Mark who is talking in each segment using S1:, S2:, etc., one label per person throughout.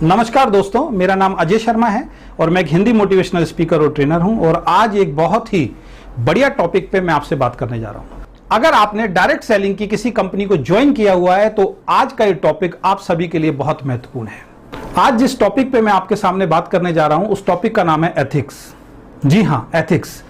S1: नमस्कार दोस्तों, मेरा नाम अजय शर्मा है और मैं एक हिंदी मोटिवेशनल स्पीकर और ट्रेनर हूं और आज एक बहुत ही बढ़िया टॉपिक पे मैं आपसे बात करने जा रहा हूं। अगर आपने डायरेक्ट सेलिंग की किसी कंपनी को ज्वाइन किया हुआ है तो आज का ये टॉपिक आप सभी के लिए बहुत महत्वपूर्ण है। आज जिस टॉपिक पे मैं आपके सामने बात करने जा रहा हूं उस टॉपिक का नाम है एथिक्स। जी हां, एथिक्स।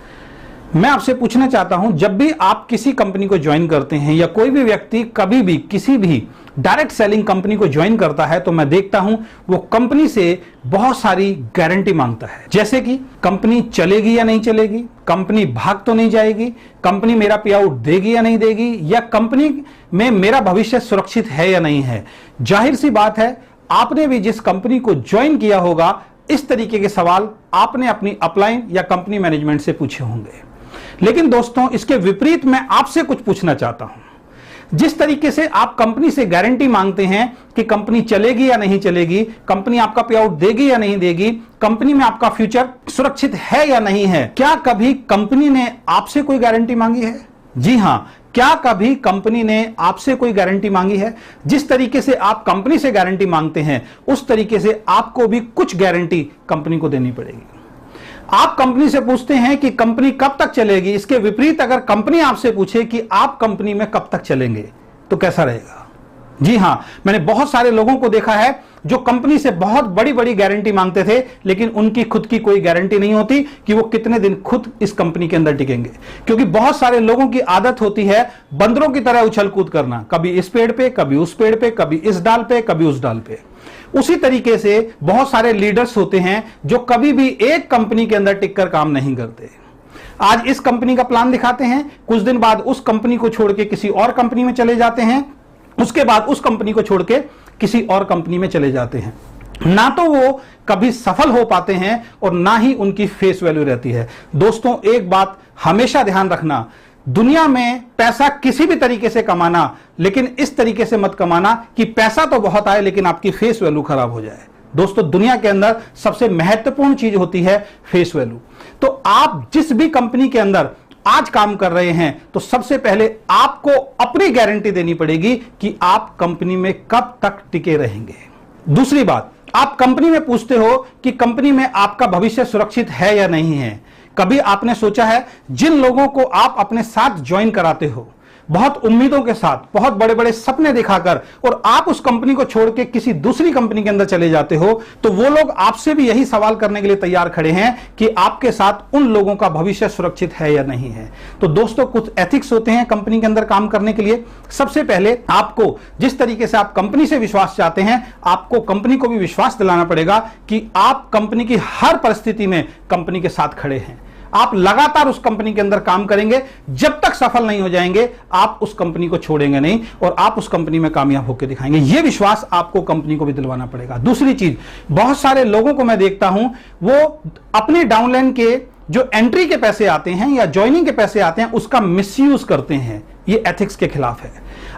S1: मैं आपसे पूछना चाहता हूं, जब भी आप किसी कंपनी को ज्वाइन करते हैं या कोई भी व्यक्ति कभी भी किसी भी डायरेक्ट सेलिंग कंपनी को ज्वाइन करता है तो मैं देखता हूं वो कंपनी से बहुत सारी गारंटी मांगता है, जैसे कि कंपनी चलेगी या नहीं चलेगी, कंपनी भाग तो नहीं जाएगी, कंपनी मेरा पे आउट देगी या नहीं देगी, या कंपनी में मेरा भविष्य सुरक्षित है या नहीं है। जाहिर सी बात है, आपने भी जिस कंपनी को ज्वाइन किया होगा इस तरीके के सवाल आपने अपनी अपलाइन या कंपनी मैनेजमेंट से पूछे होंगे। लेकिन दोस्तों, इसके विपरीत मैं आपसे कुछ पूछना चाहता हूं। जिस तरीके से आप कंपनी से गारंटी मांगते हैं कि कंपनी चलेगी या नहीं चलेगी, कंपनी आपका पे आउट देगी या नहीं देगी, कंपनी में आपका फ्यूचर सुरक्षित है या नहीं है, क्या कभी कंपनी ने आपसे कोई गारंटी मांगी है? जी हां, क्या कभी कंपनी ने आपसे कोई गारंटी मांगी है? जिस तरीके से आप कंपनी से गारंटी मांगते हैं उस तरीके से आपको भी कुछ गारंटी कंपनी को देनी पड़ेगी। आप कंपनी से पूछते हैं कि कंपनी कब तक चलेगी, इसके विपरीत अगर कंपनी आपसे पूछे कि आप कंपनी में कब तक चलेंगे तो कैसा रहेगा? जी हां, मैंने बहुत सारे लोगों को देखा है जो कंपनी से बहुत बड़ी बड़ी गारंटी मांगते थे लेकिन उनकी खुद की कोई गारंटी नहीं होती कि वो कितने दिन खुद इस कंपनी के अंदर टिकेंगे। क्योंकि बहुत सारे लोगों की आदत होती है बंदरों की तरह उछल कूद करना, कभी इस पेड़ पे, कभी उस पेड़ पे, कभी इस डाल पे, कभी उस डाल पे। उसी तरीके से बहुत सारे लीडर्स होते हैं जो कभी भी एक कंपनी के अंदर टिककर काम नहीं करते। आज इस कंपनी का प्लान दिखाते हैं, कुछ दिन बाद उस कंपनी को छोड़ के किसी और कंपनी में चले जाते हैं, उसके बाद उस कंपनी को छोड़ के किसी और कंपनी में चले जाते हैं। ना तो वो कभी सफल हो पाते हैं और ना ही उनकी फेस वैल्यू रहती है। दोस्तों, एक बात हमेशा ध्यान रखना, दुनिया में पैसा किसी भी तरीके से कमाना, लेकिन इस तरीके से मत कमाना कि पैसा तो बहुत आए लेकिन आपकी फेस वैल्यू खराब हो जाए। दोस्तों, दुनिया के अंदर सबसे महत्वपूर्ण चीज होती है फेस वैल्यू। तो आप जिस भी कंपनी के अंदर आज काम कर रहे हैं तो सबसे पहले आपको अपनी गारंटी देनी पड़ेगी कि आप कंपनी में कब तक टिके रहेंगे। दूसरी बात, आप कंपनी में पूछते हो कि कंपनी में आपका भविष्य सुरक्षित है या नहीं है। कभी आपने सोचा है जिन लोगों को आप अपने साथ ज्वाइन कराते हो बहुत उम्मीदों के साथ, बहुत बड़े बड़े सपने दिखाकर, और आप उस कंपनी को छोड़ के किसी दूसरी कंपनी के अंदर चले जाते हो तो वो लोग आपसे भी यही सवाल करने के लिए तैयार खड़े हैं कि आपके साथ उन लोगों का भविष्य सुरक्षित है या नहीं है। तो दोस्तों, कुछ एथिक्स होते हैं कंपनी के अंदर काम करने के लिए। सबसे पहले आपको जिस तरीके से आप कंपनी से विश्वास चाहते हैं, आपको कंपनी को भी विश्वास दिलाना पड़ेगा कि आप कंपनी की हर परिस्थिति में कंपनी के साथ खड़े हैं। आप लगातार उस कंपनी के अंदर काम करेंगे, जब तक सफल नहीं हो जाएंगे आप उस कंपनी को छोड़ेंगे नहीं और आप उस कंपनी में कामयाब होकर दिखाएंगे। यह विश्वास आपको कंपनी को भी दिलवाना पड़ेगा। दूसरी चीज, बहुत सारे लोगों को मैं देखता हूं वो अपने डाउनलाइन के जो एंट्री के पैसे आते हैं या ज्वाइनिंग के पैसे आते हैं उसका मिसयूज करते हैं। यह एथिक्स के खिलाफ है।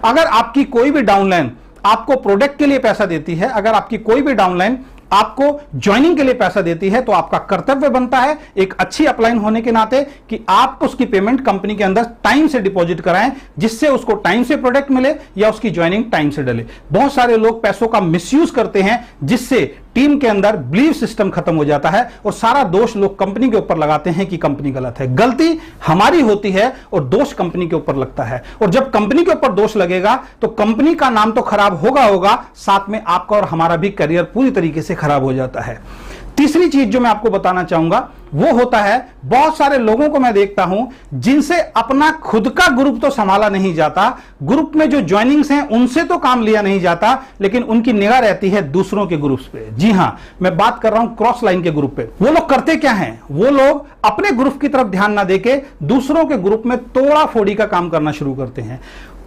S1: अगर आपकी कोई भी डाउनलाइन आपको प्रोडक्ट के लिए पैसा देती है, अगर आपकी कोई भी डाउनलाइन आपको ज्वाइनिंग के लिए पैसा देती है तो आपका कर्तव्य बनता है एक अच्छी अपलाइन होने के नाते कि आप उसकी पेमेंट कंपनी के अंदर टाइम से डिपॉजिट कराएं, जिससे उसको टाइम से प्रोडक्ट मिले या उसकी ज्वाइनिंग टाइम से डले। बहुत सारे लोग पैसों का मिसयूज करते हैं जिससे टीम के अंदर बिलीव सिस्टम खत्म हो जाता है और सारा दोष लोग कंपनी के ऊपर लगाते हैं कि कंपनी गलत है। गलती हमारी होती है और दोष कंपनी के ऊपर लगता है, और जब कंपनी के ऊपर दोष लगेगा तो कंपनी का नाम तो खराब होगा, साथ में आपका और हमारा भी करियर पूरी तरीके से खराब हो जाता है। तीसरी चीज जो मैं आपको बताना चाहूंगा वो होता है, बहुत सारे लोगों को मैं देखता हूं जिनसे अपना खुद का ग्रुप तो संभाला नहीं जाता, ग्रुप में जो ज्वाइनिंग्स हैं उनसे तो काम लिया नहीं जाता, लेकिन उनकी निगाह रहती है दूसरों के ग्रुप्स पे। जी हां, मैं बात कर रहा हूं क्रॉस लाइन के ग्रुप पे। वो लोग करते क्या हैं, वो लोग अपने ग्रुप की तरफ ध्यान ना देके दूसरों के ग्रुप में तोड़ा फोड़ी का काम करना शुरू करते हैं।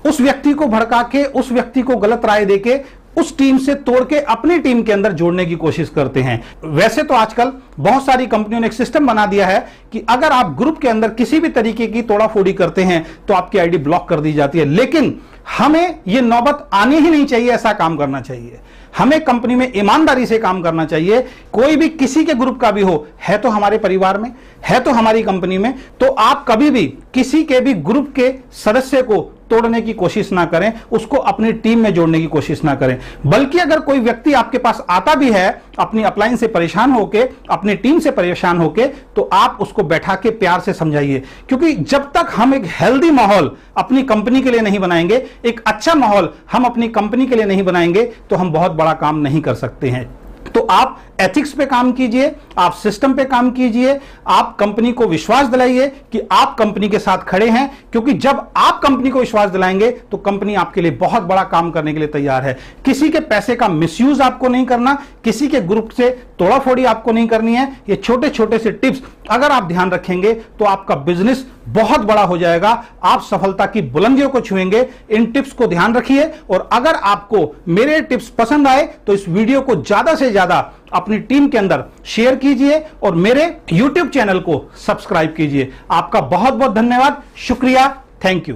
S1: उस व्यक्ति को भड़का के, उस व्यक्ति को गलत राय देके उस टीम से तोड़ के अपनी टीम के अंदर जोड़ने की कोशिश करते हैं। वैसे तो आजकल बहुत सारी कंपनियों ने एक सिस्टम बना दिया है कि अगर आप ग्रुप के अंदर किसी भी तरीके की तोड़ाफोड़ी करते हैं तो आपकी आईडी ब्लॉक कर दी जाती है। लेकिन हमें यह नौबत आनी ही नहीं चाहिए, ऐसा काम करना चाहिए। हमें कंपनी में ईमानदारी से काम करना चाहिए। कोई भी किसी के ग्रुप का भी हो, है तो हमारे परिवार में, है तो हमारी कंपनी में, तो आप कभी भी किसी के भी ग्रुप के सदस्य को तोड़ने की कोशिश ना करें, उसको अपनी टीम में जोड़ने की कोशिश ना करें। बल्कि अगर कोई व्यक्ति आपके पास आता भी है अपनी अपलाइन से परेशान होके, अपनी टीम से परेशान होके, तो आप उसको बैठा के प्यार से समझाइए। क्योंकि जब तक हम एक हेल्दी माहौल अपनी कंपनी के लिए नहीं बनाएंगे, एक अच्छा माहौल हम अपनी कंपनी के लिए नहीं बनाएंगे, तो हम बहुत बड़ा काम नहीं कर सकते हैं। तो आप एथिक्स पे काम कीजिए, आप सिस्टम पे काम कीजिए, आप कंपनी को विश्वास दिलाइए कि आप कंपनी के साथ खड़े हैं। क्योंकि जब आप कंपनी को विश्वास दिलाएंगे तो कंपनी आपके लिए बहुत बड़ा काम करने के लिए तैयार है। किसी के पैसे का मिसयूज आपको नहीं करना, किसी के ग्रुप से तोड़ाफोड़ी आपको नहीं करनी है। ये छोटे छोटे से टिप्स अगर आप ध्यान रखेंगे तो आपका बिजनेस बहुत बड़ा हो जाएगा, आप सफलता की बुलंदियों को छुएंगे। इन टिप्स को ध्यान रखिए, और अगर आपको मेरे टिप्स पसंद आए तो इस वीडियो को ज्यादा से ज्यादा अपनी टीम के अंदर शेयर कीजिए और मेरे YouTube चैनल को सब्सक्राइब कीजिए। आपका बहुत बहुत धन्यवाद, शुक्रिया, थैंक यू।